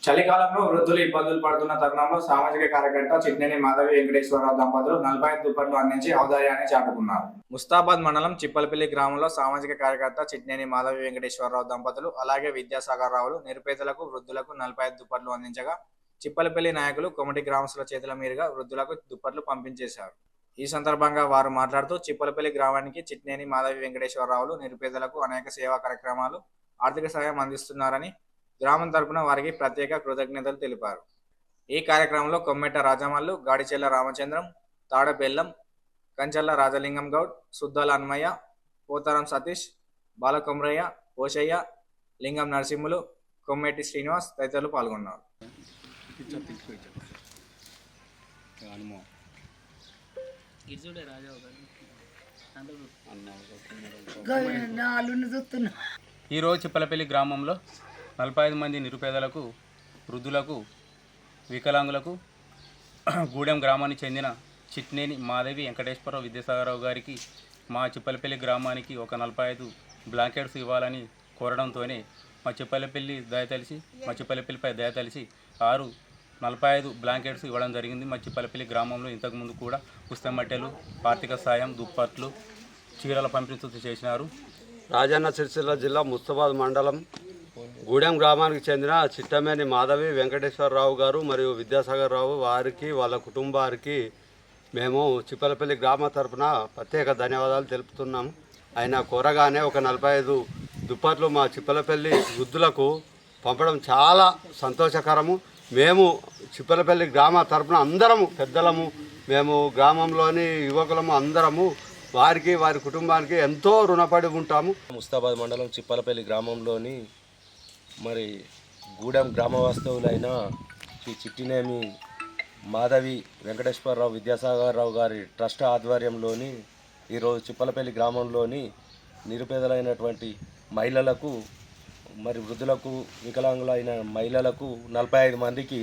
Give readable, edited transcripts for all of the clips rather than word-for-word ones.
చలికాలంలో వృద్ధులు ఇబ్బందులు పడుతున్న తరుణంలో సామాజిక కార్యకర్త చిట్నేని మాధవి వెంకటేశ్వరరావు దంపతులు 45 దుప్పట్లు అందించి ఔదార్యాన్ని చాటుకున్నారు. ముస్తాబాద్ మండలం చిప్పలపల్లి గ్రామంలో సామాజిక కార్యకర్త చిట్నేని మాధవి వెంకటేశ్వరరావు దంపతులు అలాగే విద్యాసాగర్ రావులు నిరుపేదలకు వృద్ధులకు 45 దుప్పట్లు అందించగా చిప్పలపల్లి నాయకులు కొమటి గ్రామస్తుల చేతుల మీదుగా వృద్ధులకు దుప్పట్లు పంపించేశారు. ఈ సందర్భంగా వారు మాట్లాడుతూ చిప్పలపల్లి గ్రామానికి చిట్నేని మాధవి వెంకటేశ్వరరావులు నిరుపేదలకు అనేక సేవా కార్యక్రమాలు ఆర్థిక సహాయం అందిస్తున్నారని గ్రామం తరపున వారికి ప్రత్యేక కృతజ్ఞతలు తెలిపారు. ఈ కార్యక్రమంలో కొమ్మెట రాజమల్లు, గాడిచెల్ల రామచంద్రం, తాడ బెల్లం, కంచల్ల రాజలింగం గౌడ్, సుద్దాల అన్మయ్య, పోతారం సతీష్, బాలకొమ్రయ్య, ఓషయ్య, లింగం నరసింహులు, కొమ్మెటి శ్రీనివాస్ తదితరులు పాల్గొన్నారు. ఈరోజు చిప్పలపల్లి గ్రామంలో 45 మంది నిరుపేదలకు, వృద్ధులకు, వికలాంగులకు గూడెం గ్రామానికి చెందిన చిట్నేని మాధవి వెంకటేశ్వరరావు విద్యాసాగరరావు గారికి మా చిప్పలపల్లి గ్రామానికి ఒక 45 బ్లాంకెట్స్ ఇవ్వాలని కోరడంతోనే మా చిప్పలపల్లిపై దయతలిసి 45 బ్లాంకెట్స్ ఇవ్వడం జరిగింది. మా చిప్పలపల్లి గ్రామంలో ఇంతకుముందు కూడా పుస్తమట్టెలు, ఆర్థిక సాయం, దుప్పట్లు, చీరల పంపిణీ చేసినారు. రాజన్న సిరిసిల్ల జిల్లా ముస్తాబాద్ మండలం గూడెం గ్రామానికి చెందిన చిట్టమేని మాధవి వెంకటేశ్వరరావు గారు మరియు విద్యాసాగర్ రావు వారికి వాళ్ళ కుటుంబానికి మేము చిప్పలపల్లి గ్రామ తరఫున ప్రత్యేక ధన్యవాదాలు తెలుపుతున్నాము. ఆయన కోరగానే ఒక 45 దుప్పట్లు మా చిప్పలపల్లి వృద్ధులకు పంపడం చాలా సంతోషకరము. మేము చిప్పలపల్లి గ్రామ తరఫున అందరము పెద్దలము, మేము గ్రామంలోని యువకులము అందరము వారికి వారి కుటుంబానికి ఎంతో రుణపడి ఉంటాము. ముస్తాబాద్ మండలం చిప్పలపల్లి గ్రామంలోని మరి గూడెం గ్రామవాస్తవులైన శ్రీ చిట్టినేమి మాధవి వెంకటేశ్వరరావు విద్యాసాగర్ రావు గారి ట్రస్ట్ ఆధ్వర్యంలోని ఈరోజు చిప్పలపల్లి గ్రామంలోని నిరుపేదలైనటువంటి మహిళలకు మరి వృద్ధులకు, వికలాంగులైన మహిళలకు 45 మందికి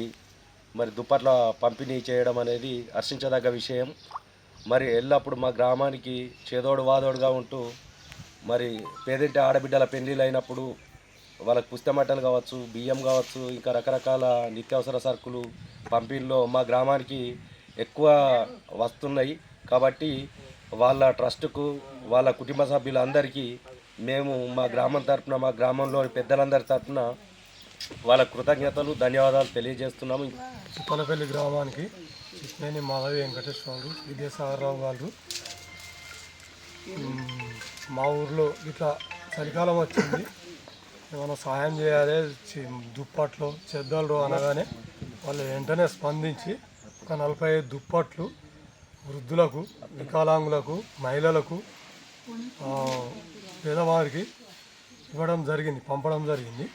మరి దుప్పట్ల పంపిణీ చేయడం అనేది హర్షించదగ్గ విషయం. మరి ఎల్లప్పుడు మా గ్రామానికి చేదోడు వాదోడుగా ఉంటూ మరి పేదింటి ఆడబిడ్డల పెళ్లిళ్ళు అయినప్పుడు వాళ్ళకి పుస్తమట్టలు కావచ్చు, బియ్యం కావచ్చు, ఇంకా రకరకాల నిత్యావసర సరుకులు పంపిణీలో మా గ్రామానికి ఎక్కువ వస్తున్నాయి. కాబట్టి వాళ్ళ ట్రస్టుకు, వాళ్ళ కుటుంబ సభ్యులందరికీ మేము మా గ్రామం తరఫున, మా గ్రామంలోని పెద్దలందరి తరఫున వాళ్ళ కృతజ్ఞతలు, ధన్యవాదాలు తెలియజేస్తున్నాము. చిప్పలపల్లి గ్రామానికి చిట్నేని మాధవి వెంకటేశ్వరరావు విద్యాసాగరరావు గారు మా ఊర్లో ఇట్లా చలికాలం వచ్చింది, ఏమైనా సహాయం చేయాలి, దుప్పట్లు చెద్దలు అనగానే వాళ్ళు వెంటనే స్పందించి ఒక 45 దుప్పట్లు వృద్ధులకు, వికలాంగులకు, మహిళలకు, పేదవారికి ఇవ్వడం జరిగింది, పంపడం జరిగింది.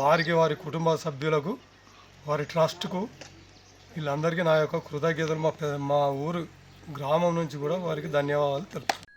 వారికి, వారి కుటుంబ సభ్యులకు, వారి ట్రస్ట్కు వీళ్ళందరికీ నా యొక్క కృతజ్ఞతలు మా ఊరు గ్రామం నుంచి కూడా వారికి ధన్యవాదాలు తెలుపుతున్నాను.